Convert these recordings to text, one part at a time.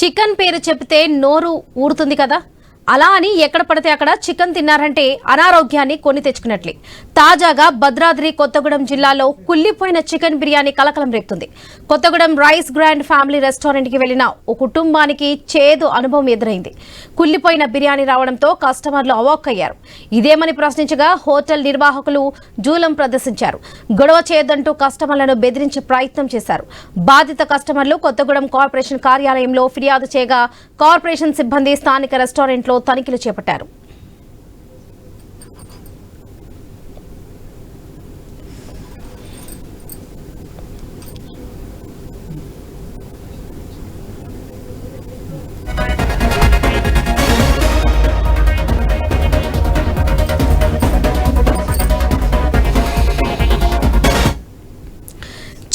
Chicken పేరు చెబితే నోరు ఊరుతుంది కదా, అలా అని ఎక్కడ పడితే అక్కడ చికెన్ తిన్నారంటే అనారోగ్యాన్ని కొని తెచ్చుకున్నట్లే. తాజాగా భద్రాద్రి కొత్తగూడెం జిల్లాలో కుళ్లిపోయిన చికెన్ బిర్యానీ కలకలం రేపుతుంది. Kothagudem rice grand family restaurant కి వెళ్లిన ఓ కుటుంబానికి చేదు అనుభవం ఎదురైంది. కుళ్లిపోయిన బిర్యానీ రావడంతో కస్టమర్లు అవాక్కయ్యారు. ఇదేమని ప్రశ్నించగా హోటల్ నిర్వాహకులు జూలం ప్రదర్శించారు. గొడవ చేయొద్దంటూ కస్టమర్లను బెదిరించే ప్రయత్నం చేశారు. బాధిత కస్టమర్లు కొత్తగూడెం కార్పొరేషన్ కార్యాలయంలో ఫిర్యాదు చేయగా కార్పొరేషన్ సిబ్బంది స్థానిక రెస్టారెంట్లో తనిఖీలు చేపట్టారు.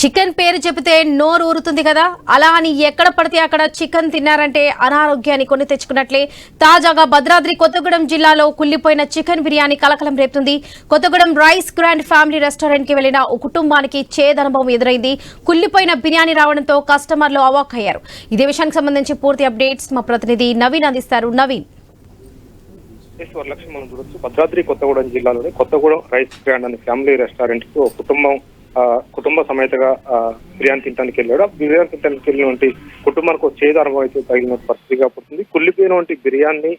చికెన్ పేరు చెబితే నోరు ఊరుతుంది కదా, అలా అని ఎక్కడ పడితే అక్కడ చికెన్ తిన్నారంటే అనారోగ్యాన్ని కొని తెచ్చుకున్నట్లే. తాజాగా భద్రాద్రి కొత్తగూడెం జిల్లాలో కుళ్లిపోయిన చికెన్ బిర్యానీ కలకలం రేపుతుంది. Kothagudem rice grand family restaurant కి వెళ్లిన ఓ కుటుంబానికి చేదనుభవం ఎదురైంది. కుళ్లిపోయిన బిర్యానీ రావడంతో కస్టమర్లు అవాక్కయ్యారు. ఇదే విషయానికి సంబంధించి పూర్తి అప్డేట్స్ మా ప్రతినిధి నవీన్ అందిస్తారు. నవీన్, మనం చూడొచ్చు, భద్రాద్రి కొత్తగూడెం జిల్లాలోని కొత్తగూడెం రైస్ గ్రాండ్ అనే ఫ్యామిలీ రెస్టారెంట్ కు కుటుంబ సమేతగా బిర్యానీ తినడానికి వెళ్ళాడు. ఆ బిర్యానీ తినడానికి వెళ్ళినటువంటి కుటుంబానికి చేదు అనుభవం అయితే తగిన పరిస్థితిగా పడుతుంది. కుళ్ళిపోయినటువంటి బిర్యానీ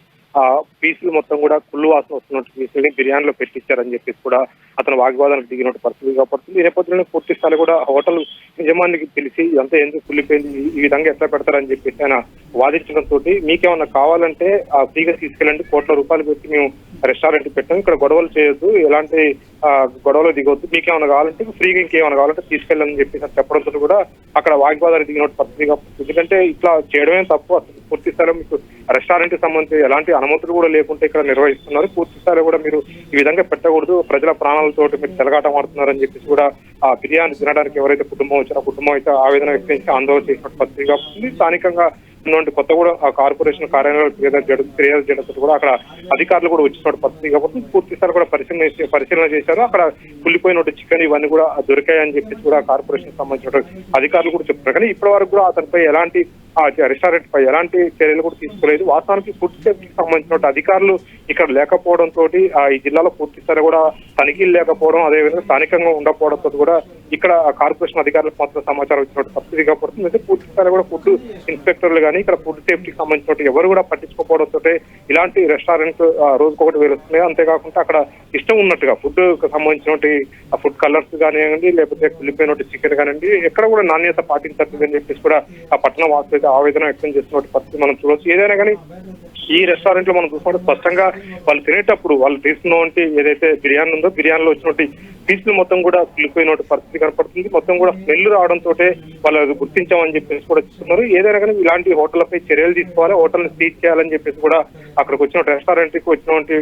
పీసులు మొత్తం కూడా కుళ్ళు వాసన వస్తున్నట్టు పీసులని బిర్యానీలో పెట్టించారని చెప్పేసి కూడా అతను వాగ్వాదానికి దిగినట్టు పరిస్థితిగా పడుతుంది. ఈ నేపథ్యంలో పూర్తి స్థాయి కూడా హోటల్ యజమానికి తెలిసి ఇదంతా ఎందుకు కుళ్ళిపోయింది, ఈ విధంగా ఎట్లా పెడతారని చెప్పేసి ఆయన వాదించడంతో మీకేమన్నా కావాలంటే ఫ్రీగా తీసుకెళ్ళండి, కోట్ల రూపాయలు పెట్టి మేము రెస్టారెంట్ పెట్టాం, ఇక్కడ గొడవలు చేయొద్దు, ఎలాంటి గొడవలు దిగొద్దు, మీకేమైనా కావాలంటే ఫ్రీగా ఇంకేమైనా కావాలంటే తీసుకెళ్ళని చెప్పేసి చెప్పడంతో కూడా అక్కడ వాగ్వాదానికి దిగినట్టు పరిస్థితిగా పడుతుంది. ఎందుకంటే ఇట్లా చేయడమే తప్పు. అసలు పూర్తి స్థాయిలో మీకు రెస్టారెంట్ కి సంబంధించి ఎలాంటి అనుమతులు కూడా లేకుంటే ఇక్కడ నిర్వహిస్తున్నారు. పూర్తి స్థాయిలో కూడా మీరు ఈ విధంగా పెట్టకూడదు, ప్రజల ప్రాణాలతో మీరు చెలగాటం ఆడుతున్నారని చెప్పేసి కూడా ఆ బిర్యానీ తినడానికి ఎవరైతే కుటుంబం వచ్చారో కుటుంబం అయితే ఆవేదన వ్యక్తం చేసి ఆందోళన చేసినట్టు పరిస్థితిగా ఉంది. స్థానికంగా ఉన్నటువంటి కొత్తగూడెం కార్పొరేషన్ కార్యాలయంలో ఫిర్యాదు చేయడంతో కూడా అక్కడ అధికారులు కూడా వచ్చినట్టు పరిస్థితి కాబట్టి పూర్తి స్థాయి కూడా పరిశీలన చేశారు. అక్కడ కుళ్ళిపోయినట్టు చికెన్ ఇవన్నీ కూడా దొరికాయని చెప్పేసి కూడా కార్పొరేషన్ సంబంధించిన అధికారులు కూడా చెప్తారు. కానీ ఇప్పటి వరకు కూడా అతనిపై ఎలాంటి రెస్టారెంట్ పై ఎలాంటి చర్యలు కూడా తీసుకోలేదు. వాస్తవానికి ఫుడ్ సేఫ్టీకి సంబంధించిన అధికారులు ఇక్కడ లేకపోవడంతో ఈ జిల్లాలో పూర్తి స్థాయి కూడా తనిఖీలు లేకపోవడం, అదేవిధంగా స్థానికంగా ఉండకపోవడంతో కూడా ఇక్కడ కార్పొరేషన్ అధికారులకు మాత్రం సమాచారం ఇచ్చినట్టు పరిస్థితిగా పడుతుంది. అయితే పూర్తి స్థాయి కూడా ఫుడ్ ఇన్స్పెక్టర్లు కానీ ఇక్కడ ఫుడ్ సేఫ్టీకి సంబంధించిన ఎవరు కూడా పట్టించుకోకపోవడంతో ఇలాంటి రెస్టారెంట్ రోజుకొకటి వేరుస్తున్నాయి. అంతేకాకుండా అక్కడ ఇష్టం ఉన్నట్టుగా ఫుడ్ సంబంధించినటువంటి ఫుడ్ కలర్స్ కానివ్వండి, లేకపోతే కుళ్ళిపోయినట్టు చికెన్ కానివ్వండి, ఎక్కడ కూడా నాణ్యత పాటించట్లేదు అని చెప్పేసి కూడా ఆ పట్టణ వాసులు ఆవేదన వ్యక్తం చేస్తున్నట్టు పరిస్థితి మనం చూడవచ్చు. ఏదైనా కానీ ఈ రెస్టారెంట్ లో మనం చూసుకుంటే స్పష్టంగా వాళ్ళు తినేటప్పుడు వాళ్ళు తీసుకున్నటువంటి ఏదైతే బిర్యానీ ఉందో బిర్యానీలో వచ్చినటువంటి పీసులు మొత్తం కూడా కుళ్ళిపోయినట్టు పరిస్థితి కనపడుతుంది. మొత్తం కూడా స్మెల్ రావడంతో వాళ్ళు గుర్తించామని చెప్పేసి కూడా చెప్తున్నారు. ఏదైనా కానీ ఇలాంటి హోటళ్లపై చర్యలు తీసుకోవాలి, హోటల్ ని సీజ్ చేయాలని చెప్పేసి కూడా అక్కడికి వచ్చిన రెస్టారెంట్ కి వచ్చినటువంటి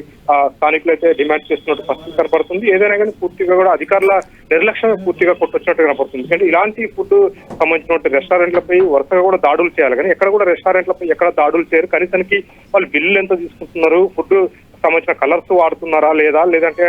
స్థానికులు అయితే డిమాండ్ చేస్తున్నట్టు పరిస్థితి కనపడుతుంది. ఏదైనా కానీ పూర్తిగా కూడా అధికారుల నిర్లక్ష్యం పూర్తిగా కొట్టొచ్చినట్టు కనపడుతుంది. ఎందుకంటే ఇలాంటి ఫుడ్ సంబంధించినటువంటి రెస్టారెంట్లపై వరుసగా కూడా దాడులు చేయాలి, కానీ ఎక్కడ కూడా రెస్టారెంట్లపై ఎక్కడ దాడులు చేయరు. కనీసానికి వాళ్ళు బిల్లులు ఎంత తీసుకుంటున్నారు, ఫుడ్ సంబంధించిన కలర్స్ వాడుతున్నారా లేదా, లేదంటే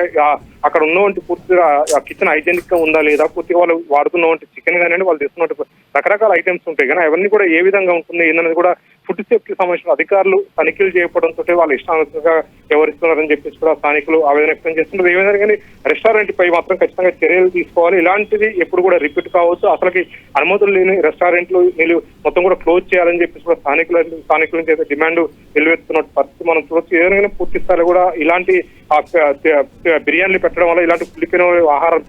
అక్కడ ఉన్నటువంటి పూర్తిగా కిచెన్ హైజెనిక్ గా ఉందా లేదా, పూర్తిగా వాళ్ళు వాడుతున్నటువంటి చికెన్ కానివ్వండి, వాళ్ళు తీసుకున్నటువంటి రకరకాల ఐటమ్స్ ఉంటాయి కానీ అవన్నీ కూడా ఏ విధంగా ఉంటుంది ఏంటనేది కూడా ఫుడ్ సేఫ్టీకి సంబంధించిన అధికారులు తనిఖీలు చేయడంతో వాళ్ళు ఇష్టానుసారంగా వ్యవహరిస్తున్నారని చెప్పేసి కూడా స్థానికులు ఆవేదన వ్యక్తం చేస్తున్నారు. ఏమైనా కానీ రెస్టారెంట్ పై మాత్రం ఖచ్చితంగా చర్యలు తీసుకోవాలి. ఇలాంటిది ఎప్పుడు కూడా రిపీట్ కావచ్చు. అసలుకి అనుమతులు లేని రెస్టారెంట్లు మొత్తం కూడా క్లోజ్ చేయాలని చెప్పేసి కూడా స్థానికుల నుంచి అయితే డిమాండ్ నిలువెత్తున్నట్టు పరిస్థితి మనం చూడొచ్చు. ఏదైనా పూర్తి స్థాయిలో కూడా ఇలాంటి బిర్యానీలు పెట్టడం వల్ల, ఇలాంటి కుళ్ళిపోయిన ఆహారం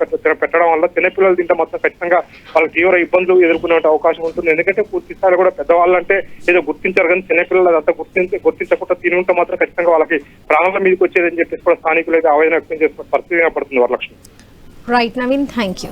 పెట్టడం వల్ల చిన్నపిల్లలు తింటే మొత్తం ఖచ్చితంగా వాళ్ళకి తీవ్ర ఇబ్బందులు ఎదుర్కొనే అవకాశం ఉంటుంది. ఎందుకంటే పూర్తి స్థాయిలో కూడా పెద్దవాళ్ళు అంటే ఏదో గుర్తించారు కానీ చిన్నపిల్లలు అదంతా గుర్తించకుండా తిని ఉంటే మాత్రం ఖచ్చితంగా వాళ్ళకి ప్రాణాల మీదకి వచ్చేదని చెప్పేసి కూడా స్థానికులు అయితే ఆవేదన వ్యక్తం చేస్తున్న పరిస్థితి పడుతుంది. Varalakshmi. Right Naveen, thank you.